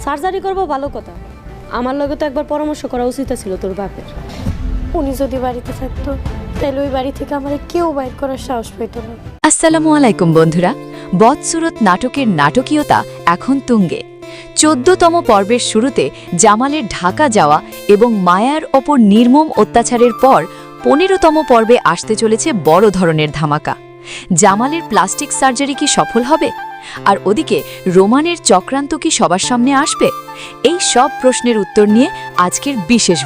Surgery করবো ভালো কথা, আমার লগে তো একবার পরামর্শ করা উচিত ছিল তোর বাপের। উনি যদি বাড়িতে থাকতো তাহলে ওই বাড়ি থেকে আমার কেউ বাইর করার সাহস পেত না। আসসালামু আলাইকুম বন্ধুরা, বদসুরত নাটকের নাটকীয়তা এখন তুঙ্গে। ১৪তম পর্বের শুরুতে জামালের ঢাকা যাওয়া এবং মায়ার ওপর নির্মম অত্যাচারের পর ১৫তম পর্বে আসতে চলেছে বড় ধরনের ধামাকা। জামালের প্লাস্টিক সার্জারি কি সফল হবে? আর ওদিকে রোমানের চক্রান্ত কি সবার সামনে আসবে? এই সব প্রশ্নের উত্তর নিয়ে আজকের বিশেষ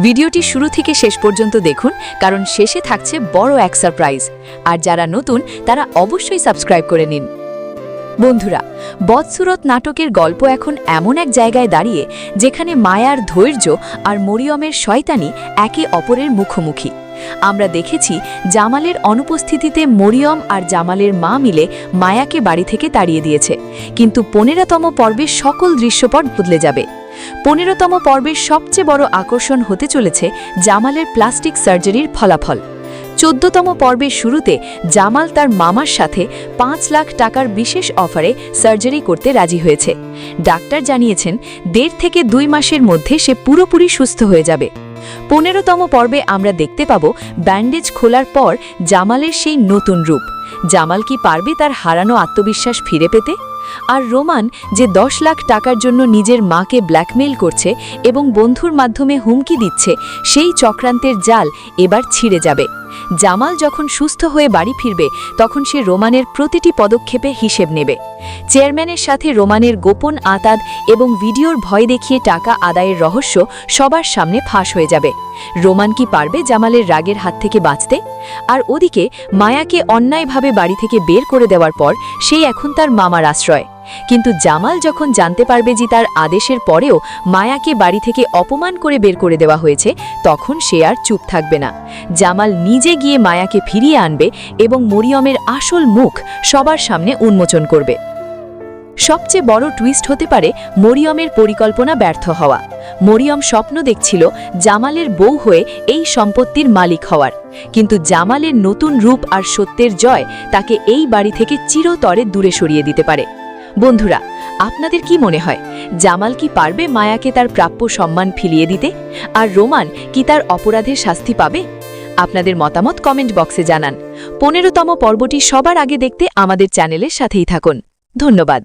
ভিডিওটি শুরু থেকে শেষ পর্যন্ত দেখুন, কারণ শেষে থাকছে বড় এক সারপ্রাইজ। আর যারা নতুন তারা অবশ্যই সাবস্ক্রাইব করে নিন। বন্ধুরা, বদসুরত নাটকের গল্প এখন এমন এক জায়গায় দাঁড়িয়ে যেখানে মায়ার ধৈর্য আর মরিয়মের শয়তানি একে অপরের মুখোমুখি। আমরা দেখেছি জামালের অনুপস্থিতিতে মরিয়ম আর জামালের মা মিলে মায়াকে বাড়ি থেকে তাড়িয়ে দিয়েছে, কিন্তু ১৫তম পর্বের সকল দৃশ্যপট বদলে যাবে। ১৫তম পর্বের সবচেয়ে বড় আকর্ষণ হতে চলেছে জামালের প্লাস্টিক সার্জারির ফলাফল। ১৪তম পর্বের শুরুতে জামাল তার মামার সাথে ৫ লাখ টাকার বিশেষ অফারে সার্জারি করতে রাজি হয়েছে। ডাক্তার জানিয়েছেন ১.৫ থেকে ২ মাসের মধ্যে সে পুরোপুরি সুস্থ হয়ে যাবে। ১৫তম পর্বে আমরা দেখতে পাব ব্যান্ডেজ খোলার পর জামালের সেই নতুন রূপ। জামাল কি পারবে তার হারানো আত্মবিশ্বাস ফিরে পেতে? আর রোমান, যে ১০ লাখ টাকার জন্য নিজের মাকে ব্ল্যাকমেইল করছে এবং বন্ধুর মাধ্যমে হুমকি দিচ্ছে, সেই চক্রান্তের জাল এবার ছিঁড়ে যাবে। জামাল যখন সুস্থ হয়ে বাড়ি ফিরবে তখন সে রোমানের প্রতিটি পদক্ষেপে হিসেব নেবে। চেয়ারম্যানের সাথে রোমানের গোপন আতাত এবং ভিডিওর ভয় দেখিয়ে টাকা আদায়ের রহস্য সবার সামনে ফাঁস হয়ে যাবে। রোমান কি পারবে জামালের রাগের হাত থেকে বাঁচতে? আর ওদিকে মায়াকে অন্যায়ভাবে বাড়ি থেকে বের করে দেওয়ার পর সেই এখন তার মামার আশ্রয়। কিন্তু জামাল যখন জানতে পারবে যে তার আদেশের পরেও মায়াকে বাড়ি থেকে অপমান করে বের করে দেওয়া হয়েছে, তখন সে আর চুপ থাকবে না। জামাল নিজে গিয়ে মায়াকে ফিরিয়ে আনবে এবং মরিয়মের আসল মুখ সবার সামনে উন্মোচন করবে। সবচেয়ে বড় টুইস্ট হতে পারে মরিয়মের পরিকল্পনা ব্যর্থ হওয়া। মরিয়ম স্বপ্ন দেখছিল জামালের বউ হয়ে এই সম্পত্তির মালিক হওয়ার, কিন্তু জামালের নতুন রূপ আর সত্যের জয় তাকে এই বাড়ি থেকে চিরতরে দূরে সরিয়ে দিতে পারে। বন্ধুরা, আপনাদের কি মনে হয়, জামাল কি পারবে মায়াকে তার প্রাপ্য সম্মান ফিরিয়ে দিতে? আর রোমান কি তার অপরাধের শাস্তি পাবে? আপনাদের মতামত কমেন্ট বক্সে জানান। ১৫তম পর্বটি সবার আগে দেখতে আমাদের চ্যানেলের সাথেই থাকুন। ধন্যবাদ।